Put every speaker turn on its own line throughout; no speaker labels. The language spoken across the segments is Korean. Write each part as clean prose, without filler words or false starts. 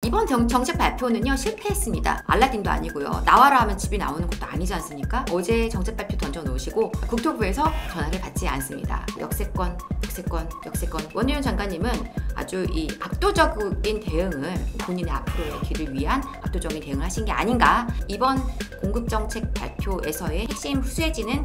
이번 정책 발표는요 실패했습니다. 알라딘도 아니고요. 나와라 하면 집이 나오는 것도 아니지 않습니까? 어제 정책 발표 던져놓으시고 국토부에서 전화를 받지 않습니다. 역세권. 원희룡 장관님은 아주 이 압도적인 대응을 본인의 앞으로의 길을 위한 압도적인 대응을 하신 게 아닌가. 이번 공급정책 발표에서의 핵심 수혜지는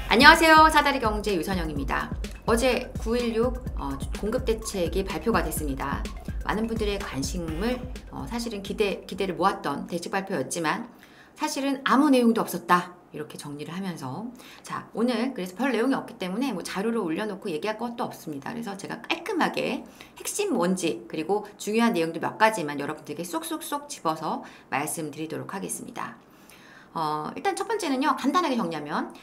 안녕하세요. 사다리경제 유선영입니다. 어제 9.16 공급대책이 발표가 됐습니다. 많은 분들의 관심을 사실은 기대를 모았던 대책 발표였지만 사실은 아무 내용도 없었다. 이렇게 정리를 하면서 자 오늘 그래서 별 내용이 없기 때문에 뭐 자료를 올려놓고 얘기할 것도 없습니다. 그래서 제가 깔끔하게 핵심 뭔지 그리고 중요한 내용들 몇 가지만 여러분들에게 쏙쏙쏙 집어서 말씀드리도록 하겠습니다. 일단 첫 번째는요 간단하게 정리하면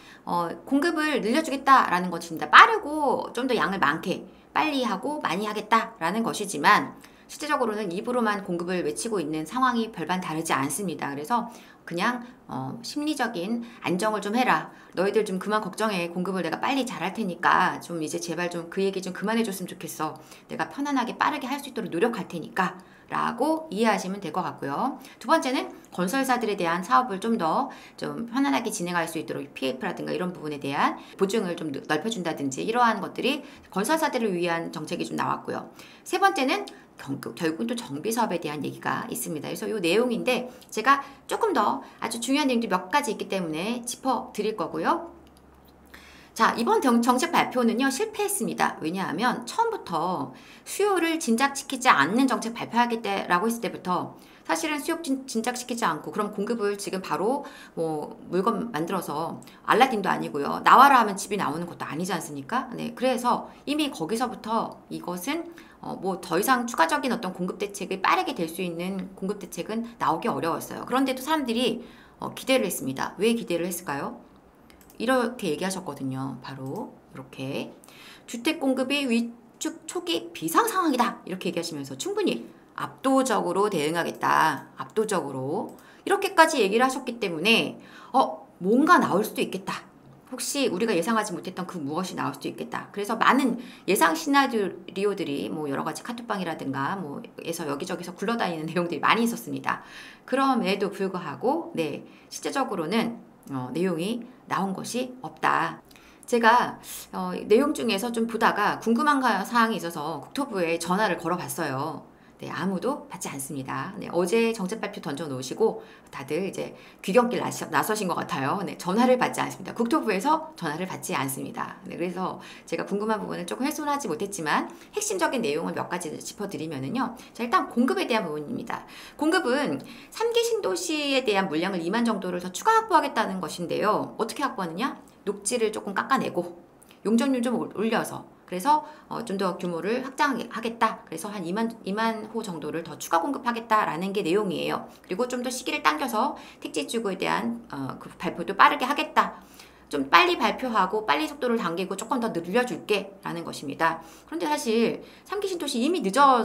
공급을 늘려주겠다라는 것입니다. 빠르고 좀 더 양을 많게 빨리 하고 많이 하겠다라는 것이지만 실제적으로는 입으로만 공급을 외치고 있는 상황이 별반 다르지 않습니다. 그래서 그냥 심리적인 안정을 좀 해라. 너희들 좀 그만 걱정해. 공급을 내가 빨리 잘할 테니까 좀 이제 제발 좀 그 얘기 좀 그만해 줬으면 좋겠어. 내가 편안하게 빠르게 할 수 있도록 노력할 테니까 라고 이해하시면 될 것 같고요. 두 번째는 건설사들에 대한 사업을 좀 더 좀 편안하게 진행할 수 있도록 PF라든가 이런 부분에 대한 보증을 좀 넓혀준다든지 이러한 것들이 건설사들을 위한 정책이 좀 나왔고요. 세 번째는 결국은 또 정비사업에 대한 얘기가 있습니다. 그래서 이 내용인데 제가 조금 더 아주 중요한 내용들이 몇 가지 있기 때문에 짚어드릴 거고요. 자 이번 정책 발표는요 실패했습니다. 왜냐하면 처음부터 수요를 진작시키지 않는 정책 발표하겠다라고 했을 때부터 사실은 수요 진작시키지 않고 그럼 공급을 지금 바로 뭐 물건 만들어서 알라딘도 아니고요. 나와라 하면 집이 나오는 것도 아니지 않습니까? 네, 그래서 이미 거기서부터 이것은 뭐 더 이상 추가적인 어떤 공급 대책이 빠르게 될 수 있는 공급 대책은 나오기 어려웠어요. 그런데도 사람들이 기대를 했습니다. 왜 기대를 했을까요? 이렇게 얘기하셨거든요. 바로 이렇게 주택 공급이 위축 초기 비상 상황이다. 이렇게 얘기하시면서 충분히 압도적으로 대응하겠다. 압도적으로 이렇게까지 얘기를 하셨기 때문에 뭔가 나올 수도 있겠다. 혹시 우리가 예상하지 못했던 그 무엇이 나올 수도 있겠다. 그래서 많은 예상 시나리오들이 뭐 여러 가지 카톡방이라든가 뭐에서 여기저기서 굴러다니는 내용들이 많이 있었습니다. 그럼에도 불구하고 네 실제적으로는 내용이 나온 것이 없다. 제가 내용 중에서 좀 보다가 궁금한 사항이 있어서 국토부에 전화를 걸어봤어요. 네, 아무도 받지 않습니다. 네, 어제 정책 발표 던져 놓으시고 다들 이제 귀경길 나서신 것 같아요. 네, 전화를 받지 않습니다. 국토부에서 전화를 받지 않습니다. 네, 그래서 제가 궁금한 부분을 조금 훼손하지 못했지만 핵심적인 내용을 몇 가지 짚어드리면은요. 자, 일단 공급에 대한 부분입니다. 공급은 3기 신도시에 대한 물량을 2만 정도를 더 추가 확보하겠다는 것인데요. 어떻게 확보하느냐? 녹지를 조금 깎아내고 용적률 좀 올려서 그래서 좀 더 규모를 확장하겠다. 그래서 한 2만 호 정도를 더 추가 공급하겠다라는 게 내용이에요. 그리고 좀 더 시기를 당겨서 택지지구에 대한 그 발표도 빠르게 하겠다. 좀 빨리 발표하고 빨리 속도를 당기고 조금 더 늘려줄게 라는 것입니다. 그런데 사실 3기 신도시 이미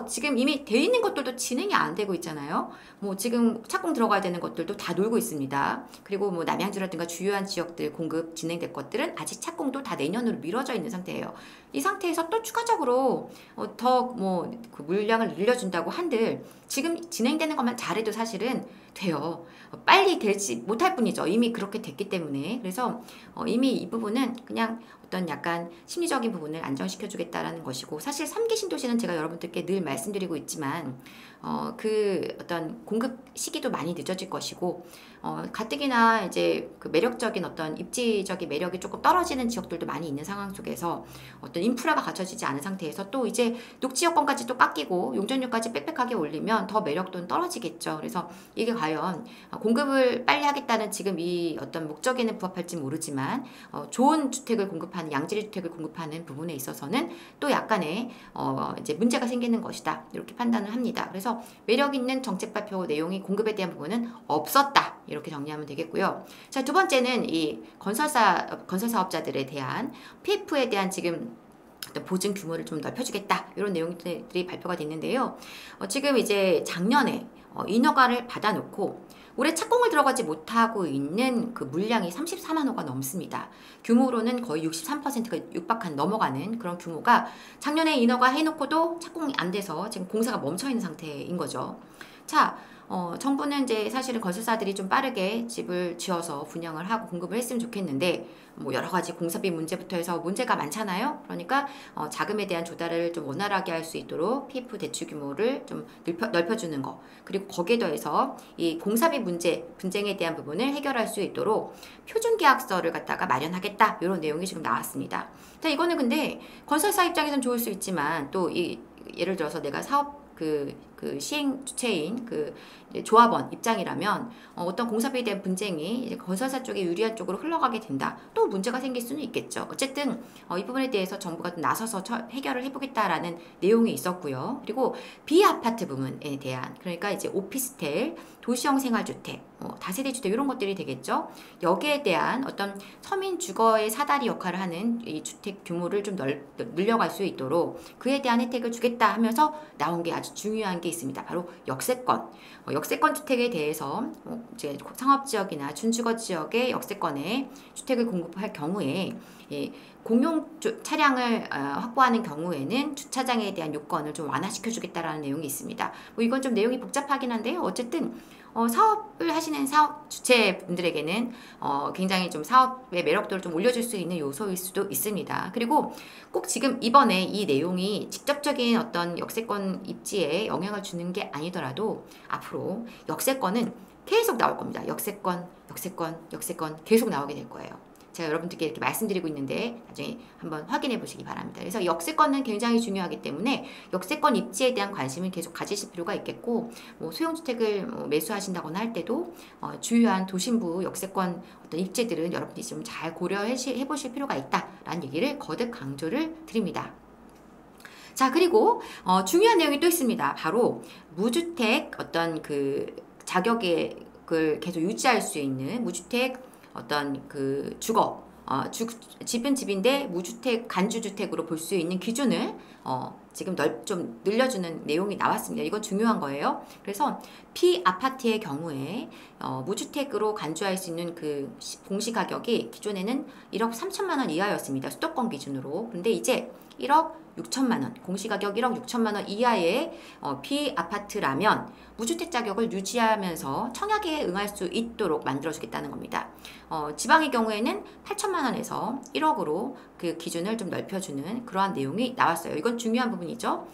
지금 이미 돼 있는 것들도 진행이 안 되고 있잖아요. 뭐 지금 착공 들어가야 되는 것들도 다 놀고 있습니다. 그리고 뭐 남양주라든가 주요한 지역들 공급 진행될 것들은 아직 착공도 다 내년으로 미뤄져 있는 상태예요. 이 상태에서 또 추가적으로 더 그 물량을 늘려준다고 한들 지금 진행되는 것만 잘해도 사실은 돼요. 빨리 되지 못할 뿐이죠. 이미 그렇게 됐기 때문에. 그래서 이미 이 부분은 그냥 어떤 약간 심리적인 부분을 안정시켜주겠다라는 것이고 사실 3기 신도시는 제가 여러분들께 늘 말씀드리고 있지만 그 어떤 공급 시기도 많이 늦어질 것이고 가뜩이나 이제 그 매력적인 어떤 입지적인 매력이 조금 떨어지는 지역들도 많이 있는 상황 속에서 어떤 인프라가 갖춰지지 않은 상태에서 또 이제 녹지 여건까지 또 깎이고 용적률까지 빽빽하게 올리면 더 매력도는 떨어지겠죠. 그래서 이게 과연 공급을 빨리 하겠다는 지금 이 어떤 목적에는 부합할지 모르지만 좋은 주택을 공급하는 양질 주택을 공급하는 부분에 있어서는 또 약간의 이제 문제가 생기는 것이다. 이렇게 판단을 합니다. 그래서 매력 있는 정책 발표 내용이 공급에 대한 부분은 없었다. 이렇게 정리하면 되겠고요. 자, 두 번째는 이 건설사업자들에 대한 PF에 대한 지금 어떤 보증 규모를 좀 넓혀주겠다. 이런 내용들이 발표가 됐는데요. 지금 이제 작년에 인허가를 받아놓고 올해 착공을 들어가지 못하고 있는 그 물량이 34만 호가 넘습니다. 규모로는 거의 63%가 넘어가는 그런 규모가 작년에 인허가 해놓고도 착공이 안 돼서 지금 공사가 멈춰 있는 상태인 거죠. 자, 정부는 이제 사실은 건설사들이 좀 빠르게 집을 지어서 분양을 하고 공급을 했으면 좋겠는데 뭐 여러 가지 공사비 문제부터 해서 문제가 많잖아요. 그러니까 자금에 대한 조달을 좀 원활하게 할 수 있도록 PF 대출 규모를 좀 넓혀주는 거, 그리고 거기에 더해서 이 공사비 분쟁에 대한 부분을 해결할 수 있도록 표준계약서를 갖다가 마련하겠다, 이런 내용이 지금 나왔습니다. 자, 이거는 근데 건설사 입장에선 좋을 수 있지만 또 예를 들어서 내가 사업 시행 주체인 조합원 입장이라면 어떤 공사비에 대한 분쟁이 이제 건설사 쪽에 유리한 쪽으로 흘러가게 된다. 또 문제가 생길 수는 있겠죠. 어쨌든 이 부분에 대해서 정부가 좀 나서서 해결을 해보겠다라는 내용이 있었고요. 그리고 비아파트 부분에 대한, 그러니까 이제 오피스텔, 도시형 생활주택, 다세대 주택 이런 것들이 되겠죠. 여기에 대한 어떤 서민 주거의 사다리 역할을 하는 이 주택 규모를 좀 늘려갈 수 있도록 그에 대한 혜택을 주겠다 하면서 나온 게 아주 중요한 게 있습니다. 바로 역세권. 역세권 주택에 대해서 이제 상업지역이나 준주거 지역의 역세권에 주택을 공급할 경우에 공용 차량을 확보하는 경우에는 주차장에 대한 요건을 좀 완화시켜 주겠다라는 내용이 있습니다. 뭐 이건 좀 내용이 복잡하긴 한데요. 어쨌든 사업을 하시는 사업 주체분들에게는 굉장히 좀 사업의 매력도를 좀 올려줄 수 있는 요소일 수도 있습니다. 그리고 꼭 지금 이번에 이 내용이 직접적인 어떤 역세권 입지에 영향을 주는 게 아니더라도 앞으로 역세권은 계속 나올 겁니다. 역세권 계속 나오게 될 거예요. 제가 여러분들께 이렇게 말씀드리고 있는데 나중에 한번 확인해 보시기 바랍니다. 그래서 역세권은 굉장히 중요하기 때문에 역세권 입지에 대한 관심을 계속 가지실 필요가 있겠고, 뭐 소형주택을 매수하신다거나 할 때도 주요한 도심부 역세권 어떤 입지들은 여러분들이 좀 잘 고려해 보실 필요가 있다라는 얘기를 거듭 강조를 드립니다. 자, 그리고 중요한 내용이 또 있습니다. 바로 무주택 어떤 자격을 계속 유지할 수 있는 무주택 어떤 집은 집인데 무주택, 간주주택으로 볼 수 있는 기준을 지금 좀 늘려주는 내용이 나왔습니다. 이건 중요한 거예요. 그래서 피아파트의 경우에 무주택으로 간주할 수 있는 공시가격이 기존에는 1억 3천만 원 이하였습니다. 수도권 기준으로. 근데 이제 1억 6천만 원, 공시가격 1억 6천만 원 이하의 피아파트라면 무주택 자격을 유지하면서 청약에 응할 수 있도록 만들어주겠다는 겁니다. 지방의 경우에는 8천만 원에서 1억으로 그 기준을 좀 넓혀주는 그러한 내용이 나왔어요. 이건 중요한 부분이죠.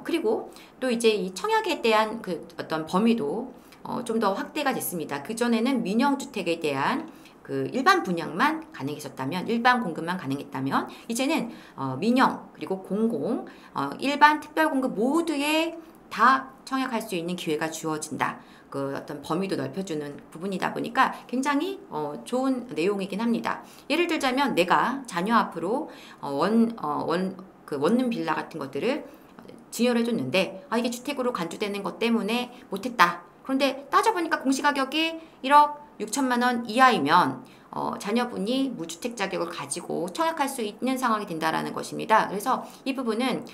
그리고 또 이제 이 청약에 대한 어떤 범위도 좀 더 확대가 됐습니다. 그전에는 민영주택에 대한 일반 분양만 가능했었다면, 일반 공급만 가능했다면 이제는 민영 그리고 공공, 일반 특별 공급 모두에 다 청약할 수 있는 기회가 주어진다. 어떤 범위도 넓혀주는 부분이다 보니까 굉장히 좋은 내용이긴 합니다. 예를 들자면 내가 자녀 앞으로 원룸 빌라 같은 것들을 증여를 해줬는데 이게 주택으로 간주되는 것 때문에 못했다. 그런데 따져보니까 공시가격이 1억 6천만 원 이하이면 자녀분이 무주택 자격을 가지고 청약할 수 있는 상황이 된다라는 것입니다. 그래서 이 부분은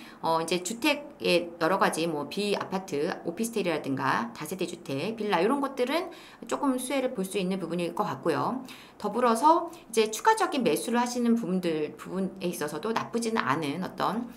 이제 주택의 여러 가지 비아파트, 오피스텔이라든가 다세대 주택, 빌라 이런 것들은 조금 수혜를 볼 수 있는 부분일 것 같고요. 더불어서 이제 추가적인 매수를 하시는 부분에 있어서도 나쁘지는 않은 어떤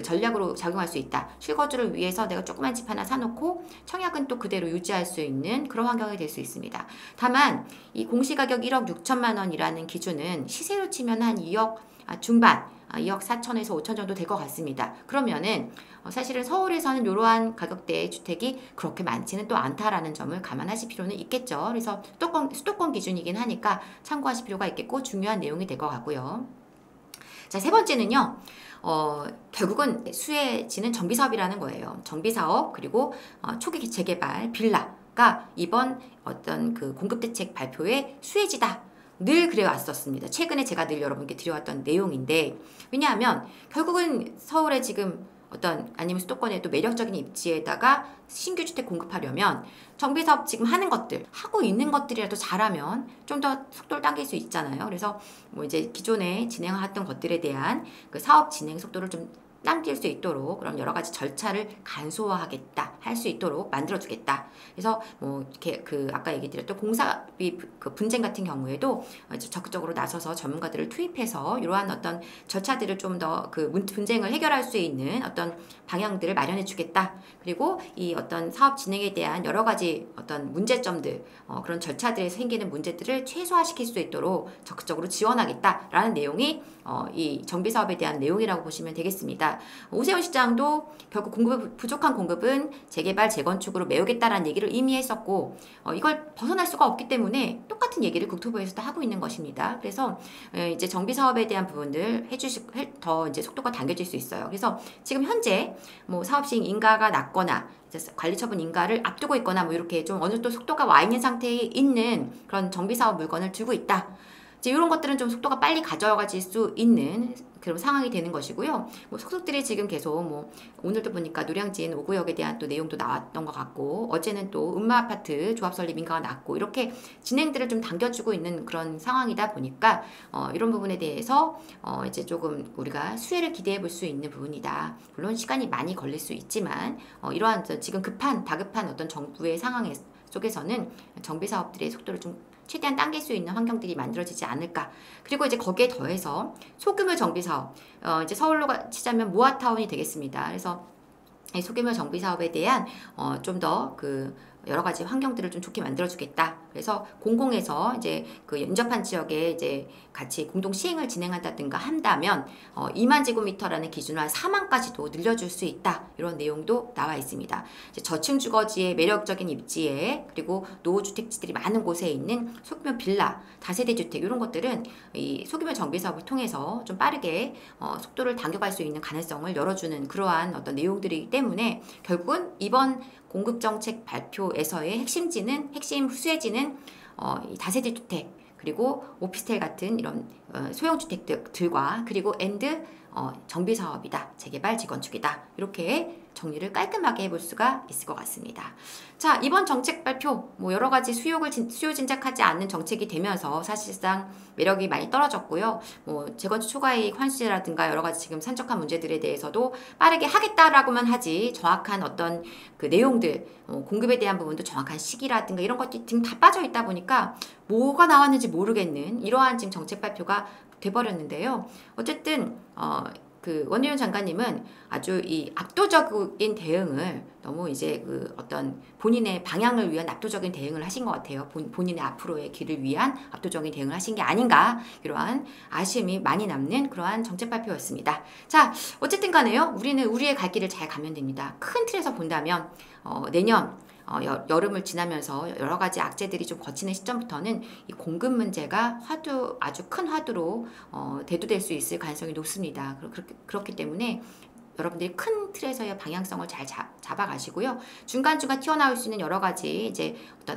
전략으로 작용할 수 있다. 실거주를 위해서 내가 조그만 집 하나 사놓고 청약은 또 그대로 유지할 수 있는 그런 환경이 될 수 있습니다. 다만 이 공시가격 1억 6천만 원이라는 기준은 시세로 치면 한 2억 중반, 2억 4천에서 5천 정도 될 것 같습니다. 그러면은 사실은 서울에서는 이러한 가격대의 주택이 그렇게 많지는 또 않다라는 점을 감안하실 필요는 있겠죠. 그래서 수도권 기준이긴 하니까 참고하실 필요가 있겠고 중요한 내용이 될 것 같고요. 자, 세 번째는요. 결국은 수혜지는 정비사업이라는 거예요. 정비사업 그리고 초기 재개발 빌라가 이번 어떤 공급대책 발표의 수혜지다. 늘 그래왔었습니다. 최근에 제가 늘 여러분께 드려왔던 내용인데, 왜냐하면 결국은 서울에 지금 아니면 수도권에 또 매력적인 입지에다가 신규 주택 공급하려면 정비사업 지금 하고 있는 것들이라도 잘하면 좀 더 속도를 당길 수 있잖아요. 그래서 이제 기존에 진행했던 것들에 대한 사업 진행 속도를 좀 당길 수 있도록 그런 여러 가지 절차를 간소화하겠다, 할 수 있도록 만들어주겠다. 그래서 뭐 이렇게 아까 얘기 드렸던 공사비 그 분쟁 같은 경우에도 적극적으로 나서서 전문가들을 투입해서 이러한 어떤 절차들을 좀 더 그 분쟁을 해결할 수 있는 어떤 방향들을 마련해주겠다. 그리고 이 어떤 사업 진행에 대한 여러 가지 어떤 문제점들, 그런 절차들에 생기는 문제들을 최소화시킬 수 있도록 적극적으로 지원하겠다라는 내용이 이 정비 사업에 대한 내용이라고 보시면 되겠습니다. 오세훈 시장도 결국 부족한 공급은 재개발, 재건축으로 메우겠다라는 얘기를 이미 했었고, 이걸 벗어날 수가 없기 때문에 똑같은 얘기를 국토부에서도 하고 있는 것입니다. 그래서 이제 정비 사업에 대한 부분들 더 이제 속도가 당겨질 수 있어요. 그래서 지금 현재 뭐 사업 시행 인가가 났거나 관리 처분 인가를 앞두고 있거나 뭐 이렇게 좀 어느 정도 속도가 와 있는 상태에 있는 그런 정비 사업 물건을 들고 있다. 이제 이런 것들은 좀 속도가 빨리 가져가질 수 있는 그런 상황이 되는 것이고요. 뭐 속속들이 지금 계속 뭐 오늘도 보니까 노량진 5구역에 대한 또 내용도 나왔던 것 같고, 어제는 또 음마아파트 조합 설립 인가가 났고, 이렇게 진행들을 좀 당겨주고 있는 그런 상황이다 보니까 이런 부분에 대해서 이제 조금 우리가 수혜를 기대해 볼 수 있는 부분이다. 물론 시간이 많이 걸릴 수 있지만 이러한 지금 다급한 어떤 정부의 상황 속에서는 정비 사업들의 속도를 좀 최대한 당길 수 있는 환경들이 만들어지지 않을까. 그리고 이제 거기에 더해서 소규모 정비 사업, 이제 서울로 치자면 모아타운이 되겠습니다. 그래서 이 소규모 정비 사업에 대한 좀 더 여러 가지 환경들을 좀 좋게 만들어주겠다. 그래서 공공에서 이제 그 인접한 지역에 이제 같이 공동 시행을 진행한다든가 한다면 2만 제곱미터라는 기준을 한 4만까지도 늘려줄 수 있다. 이런 내용도 나와 있습니다. 이제 저층 주거지의 매력적인 입지에, 그리고 노후주택지들이 많은 곳에 있는 소규모 빌라, 다세대 주택, 이런 것들은 이 소규모 정비 사업을 통해서 좀 빠르게 속도를 당겨갈 수 있는 가능성을 열어주는 그러한 어떤 내용들이기 때문에 결국은 이번 공급정책 발표에서의 핵심 수혜지는 이 다세대 주택, 그리고 오피스텔 같은 이런 소형주택들과, 그리고 정비 사업이다, 재개발, 재건축이다. 이렇게 정리를 깔끔하게 해볼 수가 있을 것 같습니다. 자, 이번 정책 발표 뭐 여러 가지 수요 진작하지 않는 정책이 되면서 사실상 매력이 많이 떨어졌고요. 뭐 재건축 초과이익 환수제라든가 여러 가지 지금 산적한 문제들에 대해서도 빠르게 하겠다라고만 하지 정확한 어떤 그 내용들, 공급에 대한 부분도 정확한 시기라든가 이런 것들이 지금 다 빠져 있다 보니까 뭐가 나왔는지 모르겠는 이러한 지금 정책 발표가 돼버렸는데요. 어쨌든 원희룡 장관님은 아주 이 압도적인 대응을 너무 이제 어떤 본인의 방향을 위한 압도적인 대응을 하신 것 같아요. 본인의 앞으로의 길을 위한 압도적인 대응을 하신 게 아닌가, 이러한 아쉬움이 많이 남는 그러한 정책 발표였습니다. 자, 어쨌든 간에요. 우리는 우리의 갈 길을 잘 가면 됩니다. 큰 틀에서 본다면 내년 여름을 지나면서 여러 가지 악재들이 좀 거치는 시점부터는 이 공급 문제가 아주 큰 화두로 대두될 수 있을 가능성이 높습니다. 그렇기 때문에 여러분들이 큰 틀에서의 방향성을 잘 잡아가시고요. 중간중간 튀어나올 수 있는 여러 가지 이제 어떤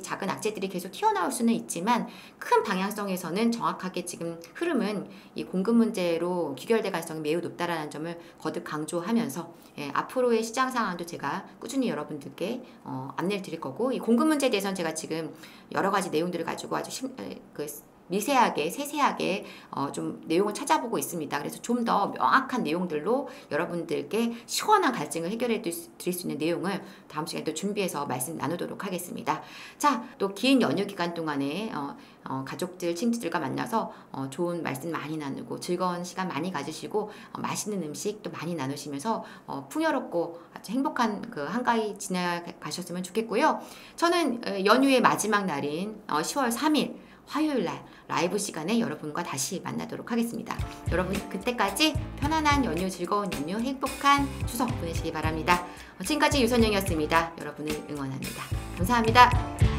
작은 악재들이 계속 튀어나올 수는 있지만 큰 방향성에서는 정확하게 지금 흐름은 이 공급 문제로 귀결될 가능성이 매우 높다라는 점을 거듭 강조하면서 앞으로의 시장 상황도 제가 꾸준히 여러분들께 안내를 드릴 거고, 이 공급 문제에 대해서는 제가 지금 여러 가지 내용들을 가지고 아주 미세하게 세세하게 좀 내용을 찾아보고 있습니다. 그래서 좀 더 명확한 내용들로 여러분들께 시원한 갈증을 해결해 드릴 수 있는 내용을 다음 시간에 또 준비해서 말씀 나누도록 하겠습니다. 자, 또 긴 연휴 기간 동안에 가족들, 친구들과 만나서 좋은 말씀 많이 나누고 즐거운 시간 많이 가지시고 맛있는 음식 또 많이 나누시면서 풍요롭고 아주 행복한 한가위 지나가셨으면 좋겠고요. 저는 연휴의 마지막 날인 10월 3일 화요일날 라이브 시간에 여러분과 다시 만나도록 하겠습니다. 여러분 그때까지 편안한 연휴, 즐거운 연휴, 행복한 추석 보내시기 바랍니다. 지금까지 유선영이었습니다. 여러분을 응원합니다. 감사합니다.